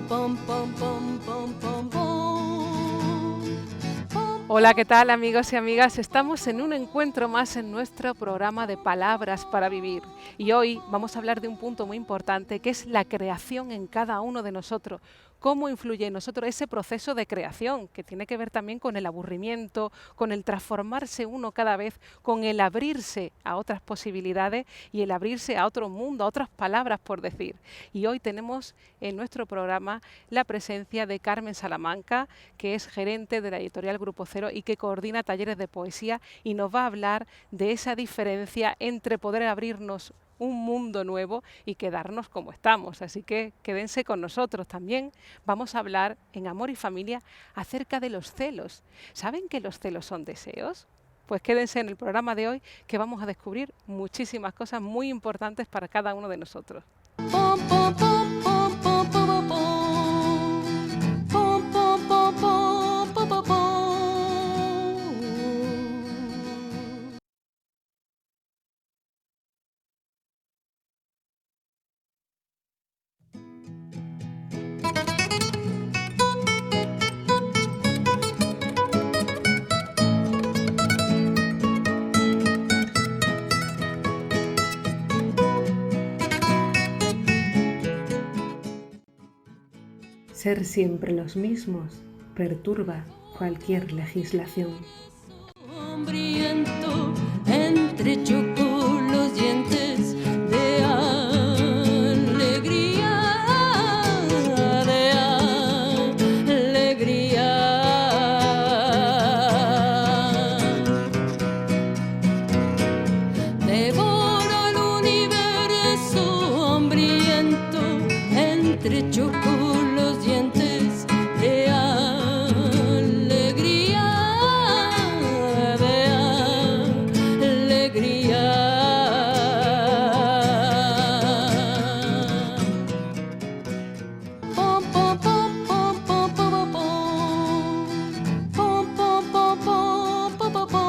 pom, pom, pom, pom, pom, pom. Hola, ¿qué tal amigos y amigas? Estamos en un encuentro más en nuestro programa de Palabras para Vivir. Y hoy vamos a hablar de un punto muy importante que es la creación en cada uno de nosotros. Cómo influye en nosotros ese proceso de creación, que tiene que ver también con el aburrimiento, con el transformarse uno cada vez, con el abrirse a otras posibilidades y el abrirse a otro mundo, a otras palabras por decir. Y hoy tenemos en nuestro programa la presencia de Carmen Salamanca, que es gerente de la editorial Grupo Cero y que coordina talleres de poesía y nos va a hablar de esa diferencia entre poder abrirnos un mundo nuevo y quedarnos como estamos. Así que quédense con nosotros también. Vamos a hablar en Amor y Familia acerca de los celos. ¿Saben que los celos son deseos? Pues quédense en el programa de hoy que vamos a descubrir muchísimas cosas muy importantes para cada uno de nosotros. Pom, pom, pom, pom, pom, pom, pom. Pom, pom, pom, pom, pom, pom, pom. Ser siempre los mismos perturba cualquier legislación. Hambriento, entrechocó los dientes de alegría, de alegría. Devoro el universo hambriento, entrechocó los dientes de alegría, de alegría. Pom, pom, pom, pom, pom, pom, pom, pom. Pom, pom, pom, pom, pom, pom, pom.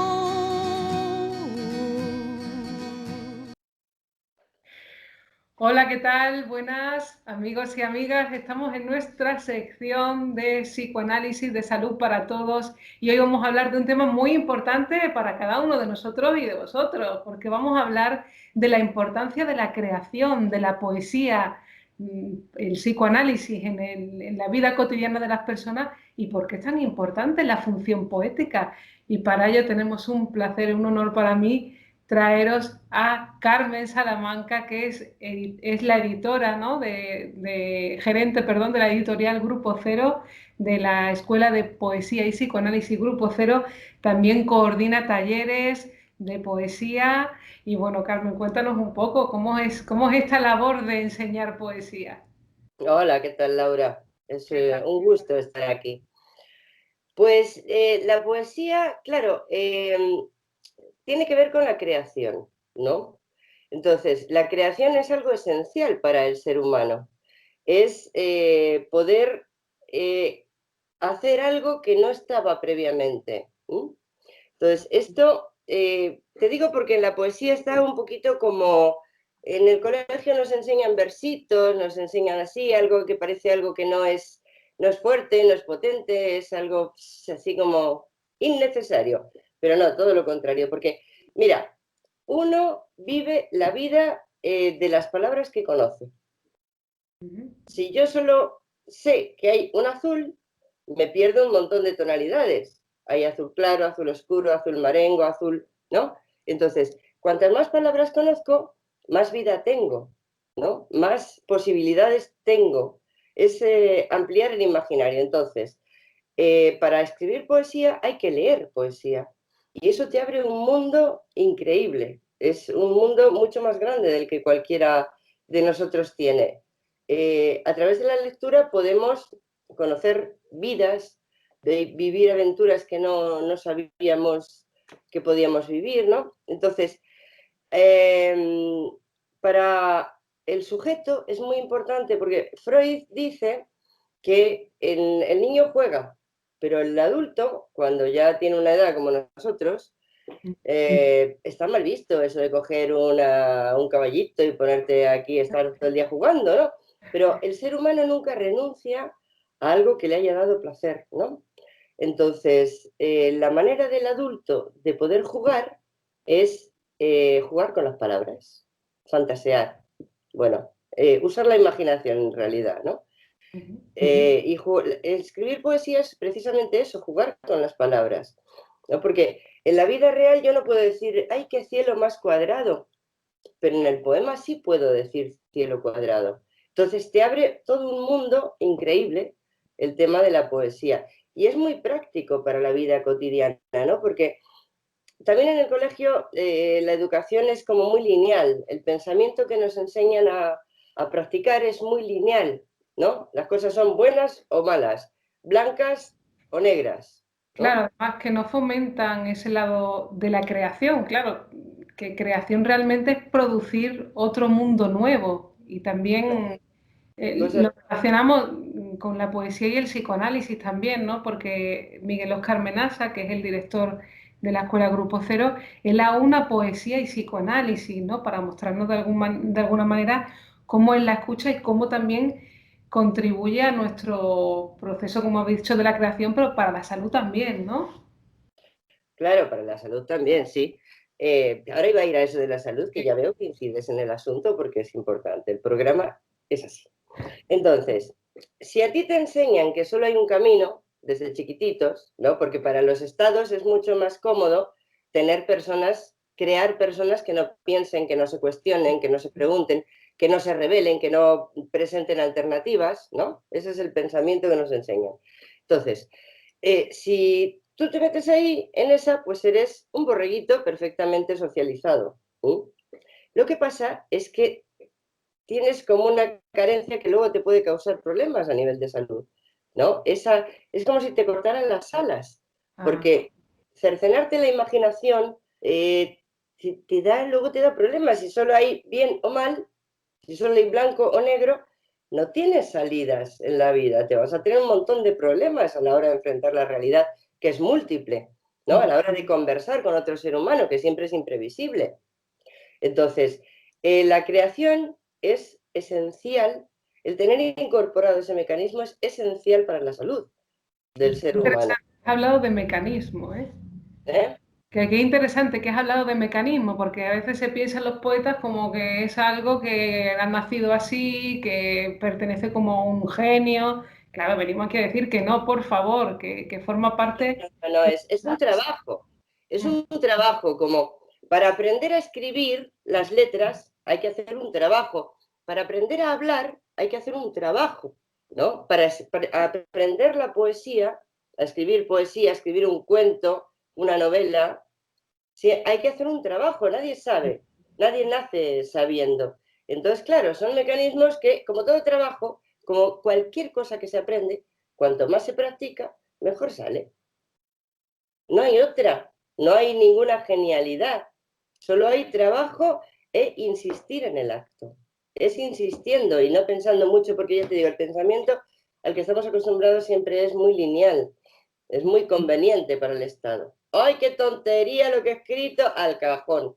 Hola, ¿qué tal? Buenas amigos y amigas. Estamos en nuestra sección de psicoanálisis de salud para todos y hoy vamos a hablar de un tema muy importante para cada uno de nosotros y de vosotros, porque vamos a hablar de la importancia de la creación, de la poesía, el psicoanálisis en la vida cotidiana de las personas y por qué es tan importante la función poética. Y para ello tenemos un placer, un honor para mí traeros a Carmen Salamanca, que es la editora, ¿no? Gerente, perdón, de la editorial Grupo Cero, de la Escuela de Poesía y Psicoanálisis Grupo Cero. También coordina talleres de poesía. Y bueno, Carmen, cuéntanos un poco cómo es esta labor de enseñar poesía. Hola, ¿qué tal, Laura? Es ¿Qué tal? un gusto estar aquí. Pues la poesía, claro, tiene que ver con la creación, ¿no? Entonces, la creación es algo esencial para el ser humano. Es poder eh, hacer algo que no estaba previamente. Entonces, esto te digo porque en la poesía está un poquito como en el colegio nos enseñan versitos, nos enseñan así, algo que parece algo que no es fuerte, no es potente, es algo así como innecesario. Pero no, todo lo contrario, porque mira, uno vive la vida de las palabras que conoce. Si yo solo sé que hay un azul, me pierdo un montón de tonalidades. Hay azul claro, azul oscuro, azul marengo, azul, ¿no? Entonces, cuantas más palabras conozco, más vida tengo, ¿no? Más posibilidades tengo. Es ampliar el imaginario. Entonces, para escribir poesía hay que leer poesía. Y eso te abre un mundo increíble. Es un mundo mucho más grande del que cualquiera de nosotros tiene. A través de la lectura podemos conocer vidas, de vivir aventuras que no sabíamos que podíamos vivir, ¿no? Entonces, para el sujeto es muy importante porque Freud dice que el niño juega, pero el adulto, cuando ya tiene una edad como nosotros, está mal visto eso de coger un caballito y ponerte aquí a estar todo el día jugando, ¿no? Pero el ser humano nunca renuncia a algo que le haya dado placer, ¿no? Entonces, la manera del adulto de poder jugar es jugar con las palabras, fantasear, bueno, usar la imaginación en realidad, ¿no? Escribir poesía es precisamente eso, jugar con las palabras, ¿no? Porque en la vida real yo no puedo decir, ¡ay, qué cielo más cuadrado! Pero en el poema sí puedo decir cielo cuadrado. Entonces te abre todo un mundo increíble el tema de la poesía. Y es muy práctico para la vida cotidiana, ¿no? Porque también en el colegio la educación es como muy lineal. El pensamiento que nos enseñan a practicar es muy lineal, ¿no? Las cosas son buenas o malas, blancas o negras, ¿no? Claro, además que no fomentan ese lado de la creación, claro, que creación realmente es producir otro mundo nuevo y también Cosas, lo relacionamos con la poesía y el psicoanálisis también, ¿no? Porque Miguel Óscar Menaza, que es el director de la Escuela Grupo Cero, él aúna poesía y psicoanálisis, ¿no? Para mostrarnos de alguna manera cómo él la escucha y cómo también contribuye a nuestro proceso, como habéis dicho, de la creación, pero para la salud también, ¿no? claro, para la salud también, sí. Ahora iba a ir a eso de la salud, que ya veo que incides en el asunto porque es importante. El programa es así. Entonces, si a ti te enseñan que solo hay un camino desde chiquititos, ¿no? Porque para los estados es mucho más cómodo tener personas, crear personas que no piensen, que no se cuestionen, que no se pregunten, que no se rebelen, que no presenten alternativas, ¿no? Ese es el pensamiento que nos enseñan. Entonces, si tú te metes ahí en esa, pues eres un borreguito perfectamente socializado. ¿Sí? Lo que pasa es que tienes como una carencia que luego te puede causar problemas a nivel de salud, ¿no? Es como si te cortaran las alas, Ah, porque cercenarte la imaginación luego te da problemas. Si solo hay bien o mal, si solo hay blanco o negro, no tienes salidas en la vida. Te vas a tener un montón de problemas a la hora de enfrentar la realidad, que es múltiple, ¿no? A la hora de conversar con otro ser humano, que siempre es imprevisible. Entonces, la creación es esencial, el tener incorporado ese mecanismo es esencial para la salud del ser humano. interesante, has hablado de mecanismo, ¿eh? ¿Eh? Que qué interesante que has hablado de mecanismo, porque a veces se piensa en los poetas como que es algo que han nacido así, que pertenece como a un genio. Claro, venimos aquí a decir que no, por favor, que forma parte. No, es un trabajo, es un trabajo como para aprender a escribir las letras hay que hacer un trabajo, para aprender a hablar hay que hacer un trabajo, ¿no? Para aprender la poesía, a escribir poesía, a escribir un cuento, una novela, sí, hay que hacer un trabajo, nadie sabe, nadie nace sabiendo. Entonces, claro, son mecanismos que, como todo trabajo, como cualquier cosa que se aprende, cuanto más se practica, mejor sale. No hay otra, no hay ninguna genialidad, solo hay trabajo e insistir en el acto. Es insistiendo y no pensando mucho, porque ya te digo, el pensamiento al que estamos acostumbrados siempre es muy lineal, es muy conveniente para el Estado. ¡Ay, qué tontería lo que he escrito! Al cajón.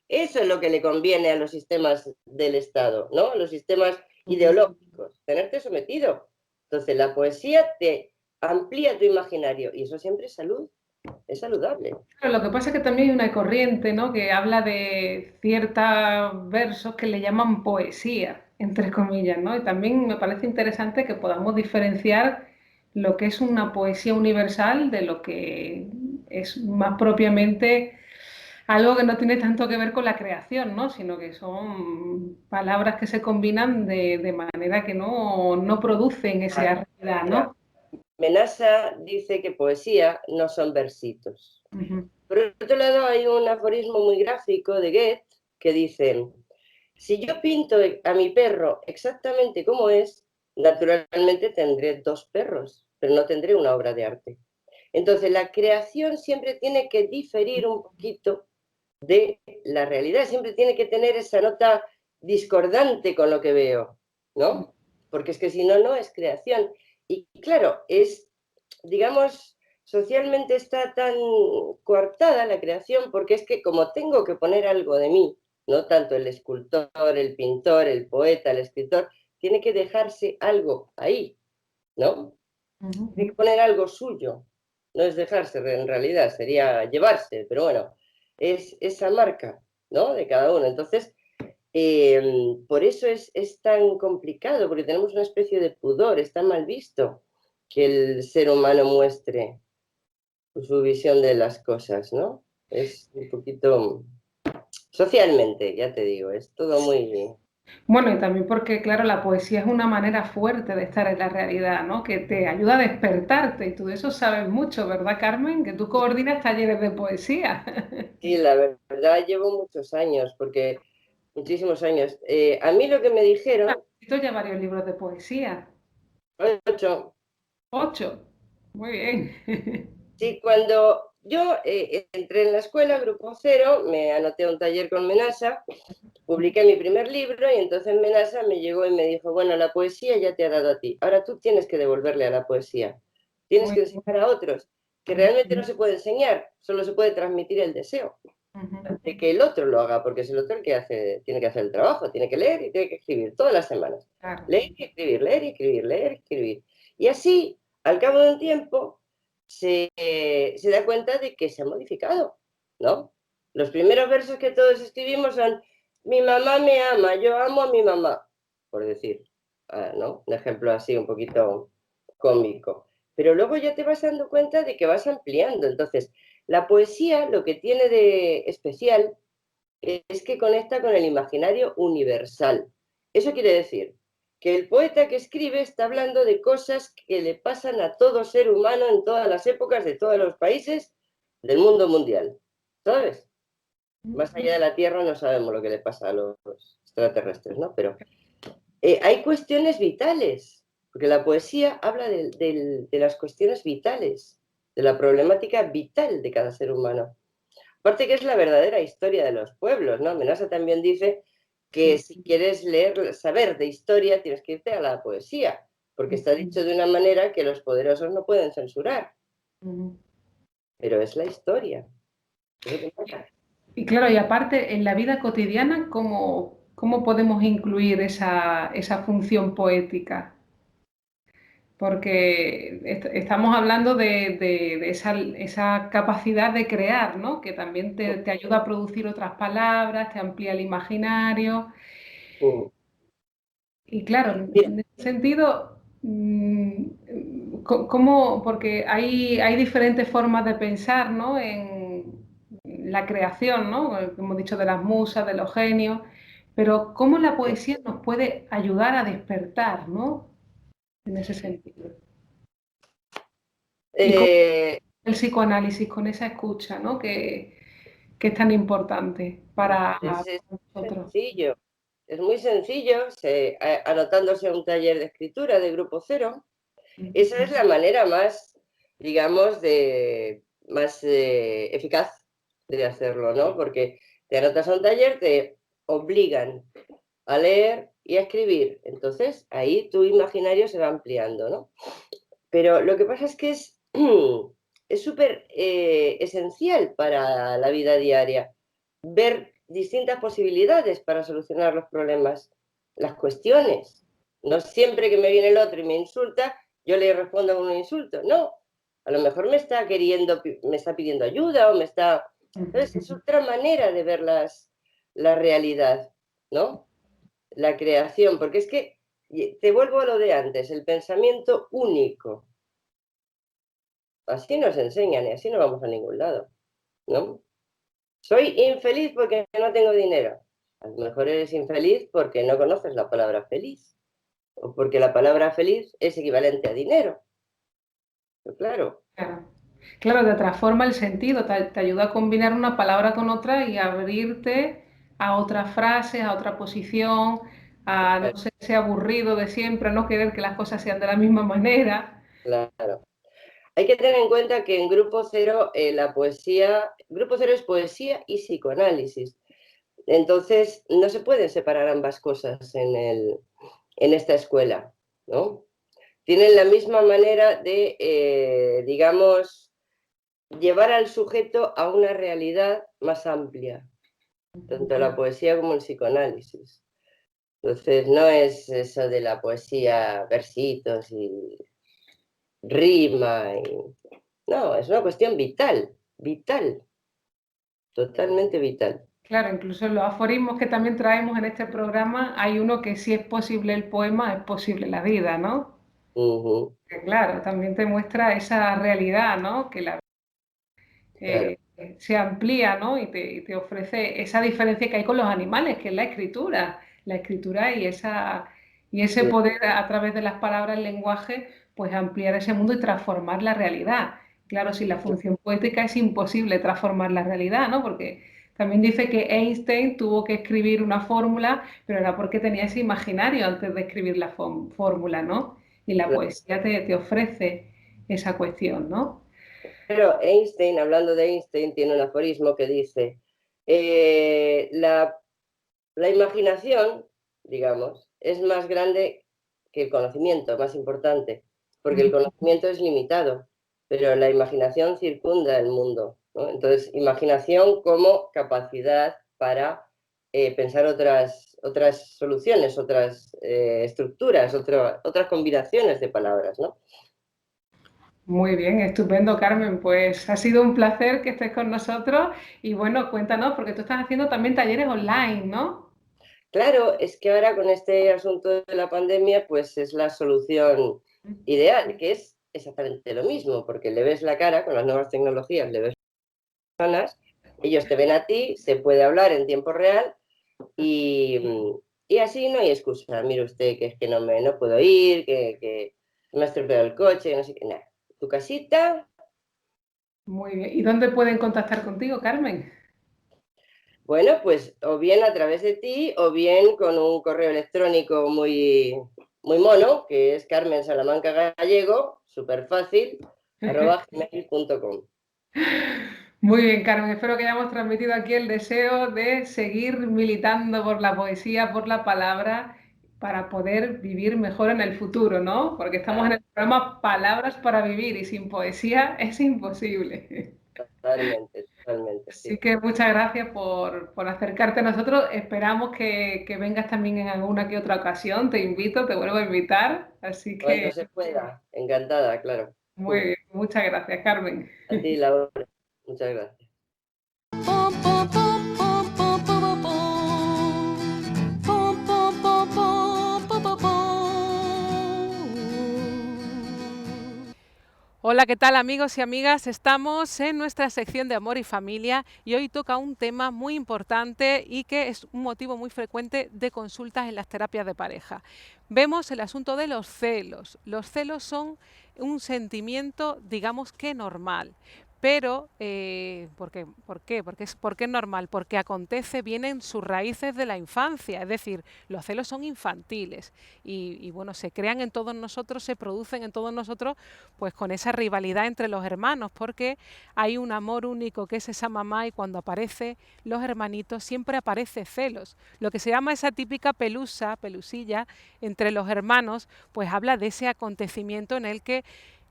Eso es lo que le conviene a los sistemas del Estado, ¿no? A los sistemas ideológicos, tenerte sometido. Entonces, la poesía te amplía tu imaginario y eso siempre es salud, es saludable. Claro, lo que pasa es que también hay una corriente, ¿no? Que habla de ciertos versos que le llaman poesía, entre comillas, ¿no? Y también me parece interesante que podamos diferenciar lo que es una poesía universal de lo que es más propiamente algo que no tiene tanto que ver con la creación, ¿no? Sino que son palabras que se combinan de manera que no producen esa realidad, Mira, ¿no? Menasa dice que poesía no son versitos. Ujú. Por otro lado, hay un aforismo muy gráfico de Goethe que dice: si yo pinto a mi perro exactamente como es, naturalmente tendré dos perros, pero no tendré una obra de arte. Entonces, la creación siempre tiene que diferir un poquito de la realidad, siempre tiene que tener esa nota discordante con lo que veo, ¿no? Porque es que si no, no es creación. Y claro, digamos, socialmente está tan coartada la creación porque es que como tengo que poner algo de mí, ¿no? Tanto el escultor, el pintor, el poeta, el escritor, tiene que dejarse algo ahí, ¿no? Tiene que poner algo suyo. No es dejarse, en realidad, sería llevarse, pero bueno, es esa marca, ¿no? De cada uno. Entonces, por eso es tan complicado, porque tenemos una especie de pudor, está mal visto que el ser humano muestre su visión de las cosas, ¿no? Es un poquito socialmente, ya te digo, es todo muy... Bueno, y también porque, claro, la poesía es una manera fuerte de estar en la realidad, ¿no? Que te ayuda a despertarte y tú de eso sabes mucho, ¿verdad, Carmen? Que tú coordinas talleres de poesía. Sí, la verdad llevo muchos años, porque muchísimos años. A mí lo que me Has dijeron, escrito ya varios libros de poesía. 8, 8. Muy bien. sí, cuando yo entré en la escuela, Grupo Cero, me anoté a un taller con Menasa, publiqué mi primer libro y entonces Menasa me llegó y me dijo, bueno, la poesía ya te ha dado a ti, ahora tú tienes que devolverle a la poesía, tienes Muy que enseñar a otros, que realmente no se puede enseñar, solo se puede transmitir el deseo de que el otro lo haga, porque es el otro el que hace, tiene que hacer el trabajo, tiene que leer y tiene que escribir todas las semanas. Claro. Leer y escribir, leer y escribir, leer y escribir. Y así, al cabo de un tiempo, se da cuenta de que se ha modificado, ¿no? Los primeros versos que todos escribimos son mi mamá me ama, yo amo a mi mamá, por decir, ¿no? Un ejemplo así un poquito cómico. Pero luego ya te vas dando cuenta de que vas ampliando. Entonces, la poesía lo que tiene de especial es que conecta con el imaginario universal. Eso quiere decir que el poeta que escribe está hablando de cosas que le pasan a todo ser humano en todas las épocas de todos los países del mundo mundial. ¿Sabes? Más allá de la Tierra no sabemos lo que le pasa a los extraterrestres, ¿no? Pero hay cuestiones vitales, porque la poesía habla de las cuestiones vitales, de la problemática vital de cada ser humano. Aparte que es la verdadera historia de los pueblos, ¿no? Menasa también dice que si quieres leer, saber de historia, tienes que irte a la poesía, porque está dicho de una manera que los poderosos no pueden censurar, pero es la historia. Es lo que pasa. Y claro, y aparte, en la vida cotidiana, ¿cómo podemos incluir esa función poética? Porque estamos hablando de esa capacidad de crear, ¿no? Que también te ayuda a producir otras palabras, te amplía el imaginario. Mm. Y claro, Mira, en ese sentido, ¿cómo? Porque hay diferentes formas de pensar, ¿no? En la creación, ¿no? Como hemos dicho, de las musas, de los genios, pero ¿cómo la poesía nos puede ayudar a despertar, ¿no? En ese sentido. Y cómo eh, el psicoanálisis con esa escucha, ¿no? Que es tan importante para es nosotros. sencillo, es muy sencillo, anotándose a un taller de escritura de Grupo Cero. Esa es la manera más, digamos, más eficaz de hacerlo, ¿no? Porque te anotas a un taller, te obligan a leer y a escribir. Entonces, ahí tu imaginario se va ampliando, ¿no? Pero lo que pasa es que es súper esencial para la vida diaria ver distintas posibilidades para solucionar los problemas, las cuestiones. No siempre que me viene el otro y me insulta, yo le respondo con un insulto. No, a lo mejor me está pidiendo ayuda o me está... Entonces, es otra manera de ver la realidad, ¿no? La creación, porque es que te vuelvo a lo de antes, el pensamiento único. Así nos enseñan y así no vamos a ningún lado, ¿no? Soy infeliz porque no tengo dinero. A lo mejor eres infeliz porque no conoces la palabra feliz o porque la palabra feliz es equivalente a dinero. Pero claro, Claro. Claro, te transforma el sentido, te ayuda a combinar una palabra con otra y abrirte a otras frases, a otra posición, a no ser ese aburrido de siempre, no querer que las cosas sean de la misma manera. claro. Hay que tener en cuenta que en Grupo Cero la poesía, Grupo Cero es poesía y psicoanálisis. Entonces, no se pueden separar ambas cosas en esta escuela, ¿no? Tienen la misma manera de, digamos, llevar al sujeto a una realidad más amplia, tanto la poesía como el psicoanálisis. Entonces, no es eso de la poesía, versitos y rima. No, es una cuestión vital, vital, totalmente vital. Claro, incluso en los aforismos que también traemos en este programa, hay uno que si es posible el poema, es posible la vida, ¿no? Ujú, Que claro, también te muestra esa realidad, ¿no? Que la claro, se amplía, ¿no? Y te ofrece esa diferencia que hay con los animales, que es la escritura y ese sí, poder a través de las palabras, el lenguaje, pues ampliar ese mundo y transformar la realidad. Claro, sin la función poética es imposible transformar la realidad, ¿no? Porque también dice que Einstein tuvo que escribir una fórmula, pero era porque tenía ese imaginario antes de escribir la fórmula, ¿no? Y la claro. poesía te ofrece esa cuestión, ¿no? Pero Einstein, hablando de Einstein, tiene un aforismo que dice, eh, la, la imaginación, digamos, es más grande que el conocimiento, más importante, porque el conocimiento es limitado, pero la imaginación circunda el mundo, ¿no? Entonces, imaginación como capacidad para pensar otras soluciones, otras estructuras, otras combinaciones de palabras, ¿no? Muy bien, estupendo, Carmen. Pues ha sido un placer que estés con nosotros y bueno, cuéntanos, porque tú estás haciendo también talleres online, ¿no? Claro, es que ahora con este asunto de la pandemia, pues es la solución ideal, que es exactamente lo mismo, porque le ves la cara con las nuevas tecnologías, le ves personas, ellos te ven a ti, se puede hablar en tiempo real y así no hay excusa. Mire usted que es que no puedo ir, que me ha estropeado el coche, no sé qué, nada. Tu casita, Muy bien. ¿Y dónde pueden contactar contigo, Carmen? bueno, pues o bien a través de ti o bien con un correo electrónico muy mono, que es Carmen Salamanca Gallego, súper fácil, @gmail.com. Muy bien, Carmen. Espero que hayamos transmitido aquí el deseo de seguir militando por la poesía, por la palabra, para poder vivir mejor en el futuro, ¿no? Porque estamos en el programa Palabras para Vivir y sin poesía es imposible. Totalmente, totalmente, Así sí. que muchas gracias por acercarte a nosotros. Esperamos que vengas también en alguna que otra ocasión. Te invito, te vuelvo a invitar. Así Cuando que se pueda, encantada, claro. muy bien. Muchas gracias, Carmen. A ti, Laura, muchas gracias. Pom, pom, pom, pom, pom, pom, pom, pom, pom, pom, pom, pom, pom, pom. Hola, ¿qué tal amigos y amigas? Estamos en nuestra sección de amor y familia y hoy toca un tema muy importante y que es un motivo muy frecuente de consultas en las terapias de pareja. Vemos el asunto de los celos. Los celos son un sentimiento, digamos que normal. Pero, ¿por qué? ¿Por qué es normal? Porque acontece, vienen sus raíces de la infancia, es decir, los celos son infantiles y bueno, se crean en todos nosotros, se producen en todos nosotros pues con esa rivalidad entre los hermanos, porque hay un amor único que es esa mamá y cuando aparece los hermanitos siempre aparece celos. Lo que se llama esa típica pelusilla entre los hermanos, pues habla de ese acontecimiento en el que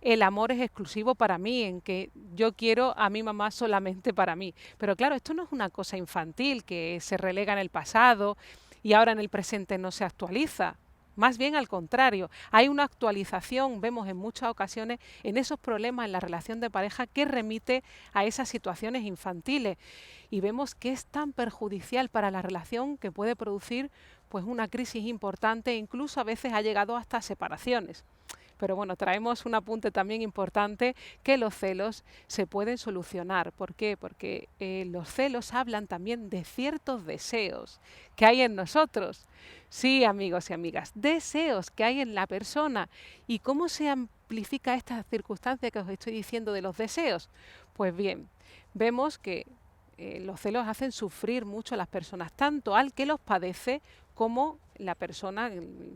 el amor es exclusivo para mí, en que yo quiero a mi mamá solamente para mí. Pero claro, esto no es una cosa infantil que se relega en el pasado y ahora en el presente no se actualiza. Más bien al contrario, hay una actualización, vemos en muchas ocasiones, en esos problemas en la relación de pareja que remite a esas situaciones infantiles. Y vemos que es tan perjudicial para la relación que puede producir pues una crisis importante e incluso a veces ha llegado hasta separaciones. Pero bueno, traemos un apunte también importante que los celos se pueden solucionar. ¿Por qué? Porque los celos hablan también de ciertos deseos que hay en nosotros. Sí, amigos y amigas, deseos que hay en la persona. ¿Y cómo se amplifica esta circunstancia que os estoy diciendo de los deseos? Pues bien, vemos que los celos hacen sufrir mucho a las personas, tanto al que los padece como la persona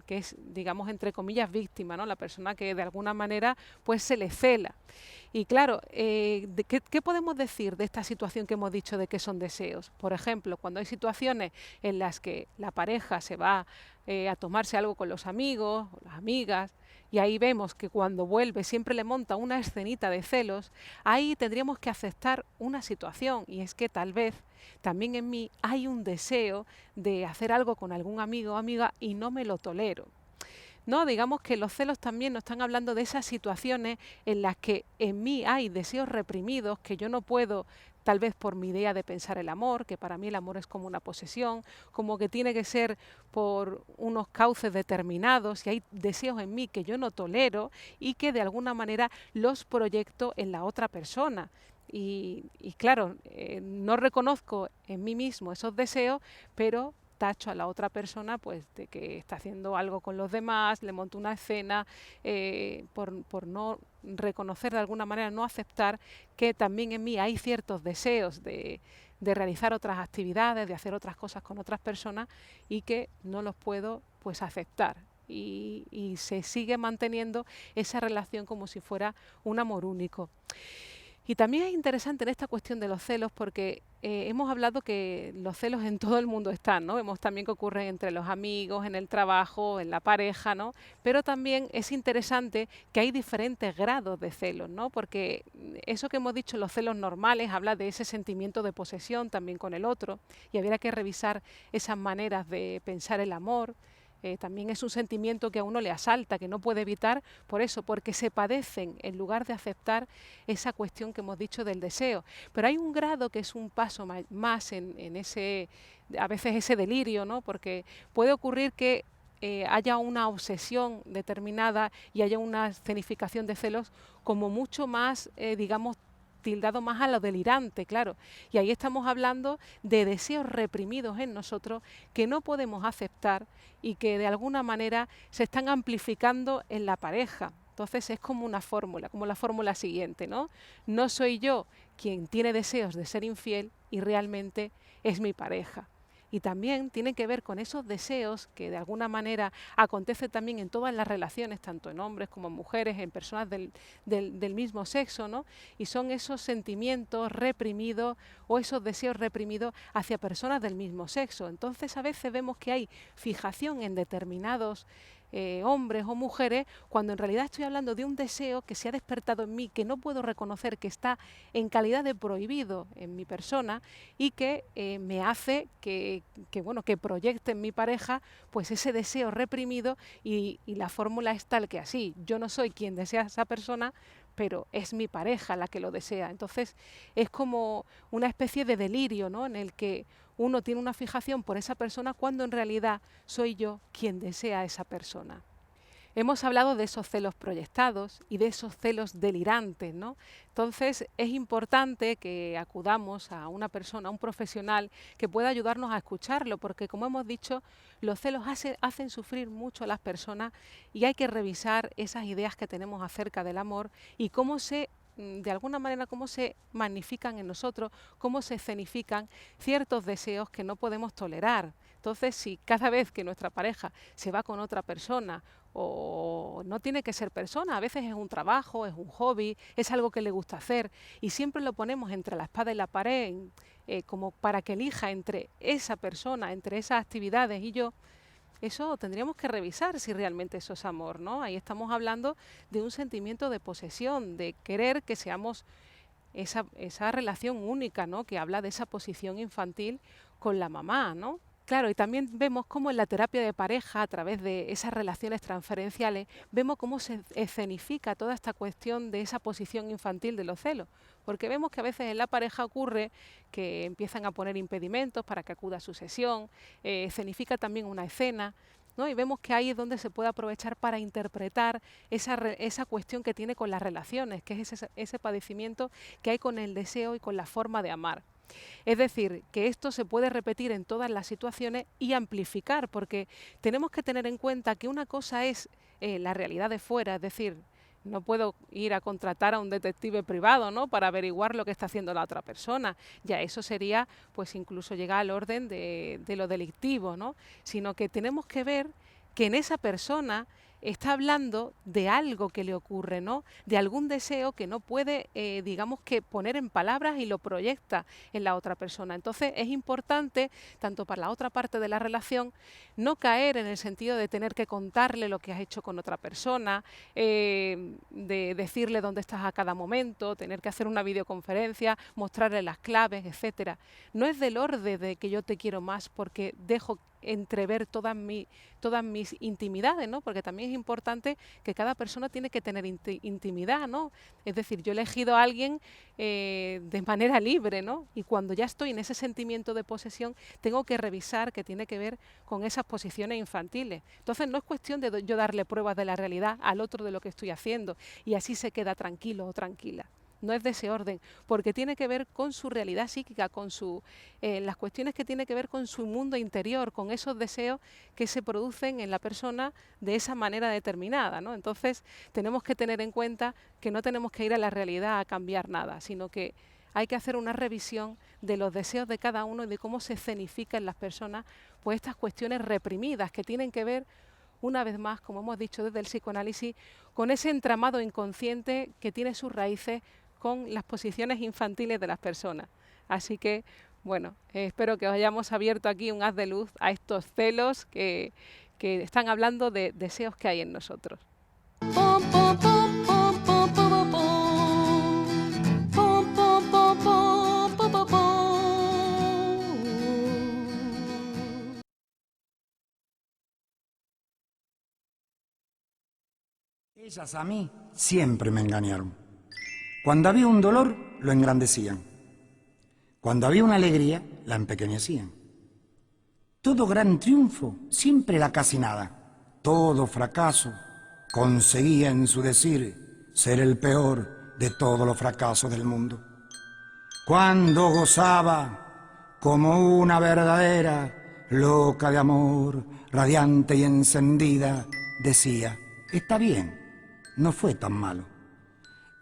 que es, digamos, entre comillas, víctima, ¿no? La persona que de alguna manera pues se le cela. Y claro, ¿qué podemos decir de esta situación que hemos dicho de que son deseos? Por ejemplo, cuando hay situaciones en las que la pareja se va a tomarse algo con los amigos o las amigas, y ahí vemos que cuando vuelve siempre le monta una escenita de celos, ahí tendríamos que aceptar una situación, y es que tal vez también en mí hay un deseo de hacer algo con algún amigo o amiga y no me lo tolero. No, digamos que los celos también nos están hablando de esas situaciones en las que en mí hay deseos reprimidos que yo no puedo, tal vez por mi idea de pensar el amor, que para mí el amor es como una posesión, como que tiene que ser por unos cauces determinados y hay deseos en mí que yo no tolero y que de alguna manera los proyecto en la otra persona. Y claro, no reconozco en mí mismo esos deseos, pero tacho a la otra persona pues de que está haciendo algo con los demás, le monto una escena, por no reconocer de alguna manera, no aceptar que también en mí hay ciertos deseos de realizar otras actividades, de hacer otras cosas con otras personas y que no los puedo pues aceptar. Y se sigue manteniendo esa relación como si fuera un amor único. Y también es interesante en esta cuestión de los celos porque hemos hablado que los celos en todo el mundo están, ¿no? Vemos también que ocurren entre los amigos, en el trabajo, en la pareja, ¿no? Pero también es interesante que hay diferentes grados de celos, ¿no? Porque eso que hemos dicho, los celos normales, habla de ese sentimiento de posesión también con el otro y habría que revisar esas maneras de pensar el amor. También es un sentimiento que a uno le asalta, que no puede evitar, por eso, porque se padecen en lugar de aceptar esa cuestión que hemos dicho del deseo. Pero hay un grado que es un paso más en ese, a veces ese delirio, ¿no? Porque puede ocurrir que haya una obsesión determinada y haya una escenificación de celos como mucho más, digamos, tildado más a lo delirante, claro. Y ahí estamos hablando de deseos reprimidos en nosotros que no podemos aceptar y que de alguna manera se están amplificando en la pareja. Entonces es como una fórmula, como la fórmula siguiente, ¿no? No soy yo quien tiene deseos de ser infiel y realmente es mi pareja. Y también tiene que ver con esos deseos que de alguna manera acontece también en todas las relaciones, tanto en hombres como en mujeres, en personas del mismo sexo, ¿no? Y son esos sentimientos reprimidos o esos deseos reprimidos hacia personas del mismo sexo. Entonces a veces vemos que hay fijación en determinados hombres o mujeres, cuando en realidad estoy hablando de un deseo que se ha despertado en mí, que no puedo reconocer, que está en calidad de prohibido en mi persona y que me hace bueno, que proyecte en mi pareja pues ese deseo reprimido y la fórmula es tal que así. Yo no soy quien desea a esa persona, pero es mi pareja la que lo desea. Entonces es como una especie de delirio, ¿no? En el que uno tiene una fijación por esa persona cuando en realidad soy yo quien desea a esa persona. Hemos hablado de esos celos proyectados y de esos celos delirantes, ¿no? Entonces es importante que acudamos a una persona, a un profesional que pueda ayudarnos a escucharlo, porque como hemos dicho, los celos hacen sufrir mucho a las personas y hay que revisar esas ideas que tenemos acerca del amor y cómo de alguna manera, cómo se magnifican en nosotros, cómo se escenifican ciertos deseos que no podemos tolerar. Entonces, si cada vez que nuestra pareja se va con otra persona, o no tiene que ser persona, a veces es un trabajo, es un hobby, es algo que le gusta hacer, y siempre lo ponemos entre la espada y la pared, como para que elija entre esa persona, entre esas actividades y yo, eso tendríamos que revisar si realmente eso es amor, ¿no? Ahí estamos hablando de un sentimiento de posesión, de querer que seamos esa relación única, ¿no? Que habla de esa posición infantil con la mamá, ¿no? Claro, y también vemos cómo en la terapia de pareja, a través de esas relaciones transferenciales, vemos cómo se escenifica toda esta cuestión de esa posición infantil de los celos. Porque vemos que a veces en la pareja ocurre que empiezan a poner impedimentos para que acuda a su sesión, escenifica también una escena, ¿no? Y vemos que ahí es donde se puede aprovechar para interpretar esa cuestión que tiene con las relaciones, que es ese padecimiento que hay con el deseo y con la forma de amar. Es decir, que esto se puede repetir en todas las situaciones y amplificar, porque tenemos que tener en cuenta que una cosa es la realidad de fuera, es decir, no puedo ir a contratar a un detective privado, ¿no? Para averiguar lo que está haciendo la otra persona. Ya eso sería, pues incluso llegar al orden de lo delictivo, ¿no? Sino que tenemos que ver que en esa persona está hablando de algo que le ocurre, ¿no? De algún deseo que no puede, digamos que poner en palabras y lo proyecta en la otra persona. Entonces es importante, tanto para la otra parte de la relación, no caer en el sentido de tener que contarle lo que has hecho con otra persona, de decirle dónde estás a cada momento, tener que hacer una videoconferencia, mostrarle las claves, etcétera. No es del orden de que yo te quiero más porque dejo entrever todas mis intimidades, ¿no? Porque también es importante que cada persona tiene que tener intimidad, ¿no? Es decir, yo he elegido a alguien de manera libre, ¿no? Y cuando ya estoy en ese sentimiento de posesión, tengo que revisar que tiene que ver con esas posiciones infantiles. Entonces no es cuestión de yo darle pruebas de la realidad al otro de lo que estoy haciendo y así se queda tranquilo o tranquila. No es de ese orden, porque tiene que ver con su realidad psíquica, con las cuestiones que tiene que ver con su mundo interior, con esos deseos que se producen en la persona de esa manera determinada, ¿no? Entonces tenemos que tener en cuenta que no tenemos que ir a la realidad a cambiar nada, sino que hay que hacer una revisión de los deseos de cada uno y de cómo se escenifican en las personas pues estas cuestiones reprimidas que tienen que ver, una vez más, como hemos dicho desde el psicoanálisis, con ese entramado inconsciente que tiene sus raíces con las posiciones infantiles de las personas. Así que, bueno, espero que os hayamos abierto aquí un haz de luz a estos celos que están hablando de deseos que hay en nosotros. Pom, pom, pom, pom, pom, pom, pom. Pom, pom, pom, pom, pom, pom, pom. Ellas a mí siempre me engañaron. Cuando había un dolor, lo engrandecían. Cuando había una alegría, la empequeñecían. Todo gran triunfo siempre era casi nada. Todo fracaso conseguía en su decir ser el peor de todos los fracasos del mundo. Cuando gozaba como una verdadera loca de amor, radiante y encendida, decía, está bien, no fue tan malo.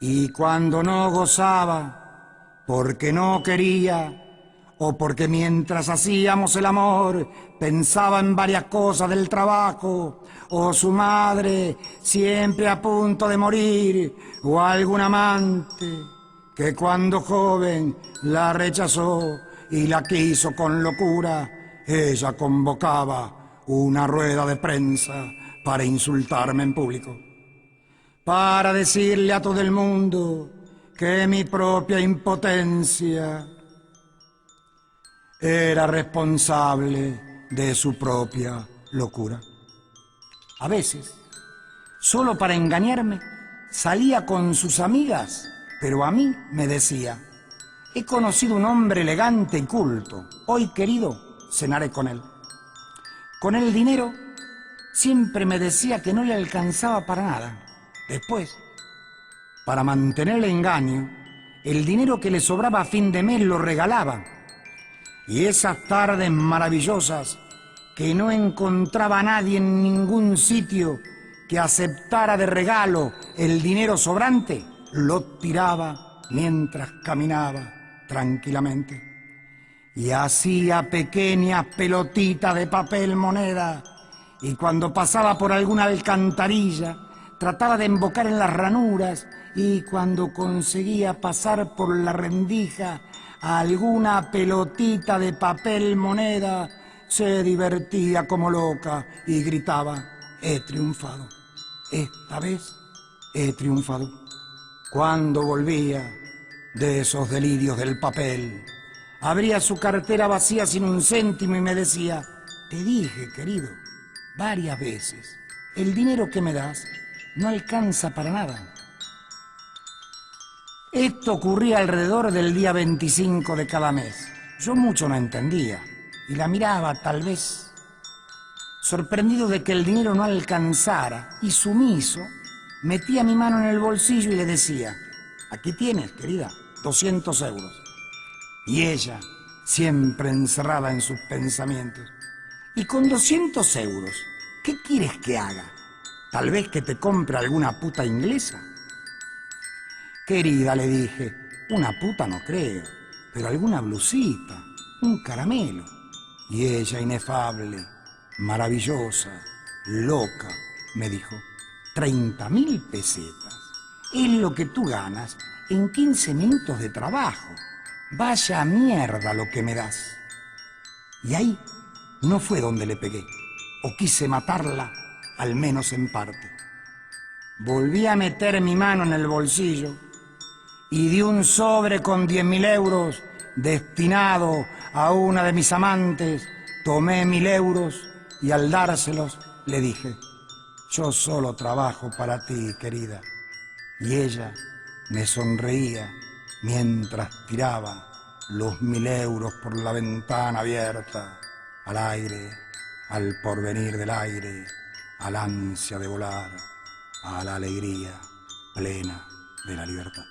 Y cuando no gozaba, porque no quería, o porque mientras hacíamos el amor, pensaba en varias cosas del trabajo, o su madre siempre a punto de morir, o algún amante que cuando joven la rechazó y la quiso con locura, ella convocaba una rueda de prensa para insultarme en público. Para decirle a todo el mundo que mi propia impotencia era responsable de su propia locura. A veces, solo para engañarme, salía con sus amigas, pero a mí me decía, he conocido un hombre elegante y culto, hoy querido, cenaré con él. Con el dinero, siempre me decía que no le alcanzaba para nada. Después, para mantener el engaño, el dinero que le sobraba a fin de mes lo regalaba. Y esas tardes maravillosas que no encontraba a nadie en ningún sitio que aceptara de regalo el dinero sobrante, lo tiraba mientras caminaba tranquilamente. Y hacía pequeñas pelotitas de papel moneda, y cuando pasaba por alguna alcantarilla, trataba de embocar en las ranuras, y cuando conseguía pasar por la rendija a alguna pelotita de papel moneda, se divertía como loca y gritaba, he triunfado, esta vez he triunfado. Cuando volvía de esos delirios del papel, abría su cartera vacía sin un céntimo y me decía, te dije, querido, varias veces, el dinero que me das no alcanza para nada. Esto ocurría alrededor del día 25 de cada mes. Yo mucho no entendía y la miraba tal vez, sorprendido de que el dinero no alcanzara, y sumiso, metía mi mano en el bolsillo y le decía, aquí tienes, querida, 200 euros. Y ella, siempre encerrada en sus pensamientos, y con 200 euros, ¿qué quieres que haga? Tal vez que te compre alguna puta inglesa. Querida, le dije, una puta no creo, pero alguna blusita, un caramelo. Y ella, inefable, maravillosa, loca, me dijo, 30.000 pesetas. Es lo que tú ganas en 15 minutos de trabajo. Vaya mierda lo que me das. Y ahí no fue donde le pegué, o quise matarla, al menos en parte. Volví a meter mi mano en el bolsillo y de un sobre con 10.000 euros destinado a una de mis amantes, tomé 1.000 euros y al dárselos le dije: yo solo trabajo para ti, querida. Y ella me sonreía mientras tiraba los 1.000 euros por la ventana abierta, al aire, al porvenir del aire, al ansia de volar, a la alegría plena de la libertad.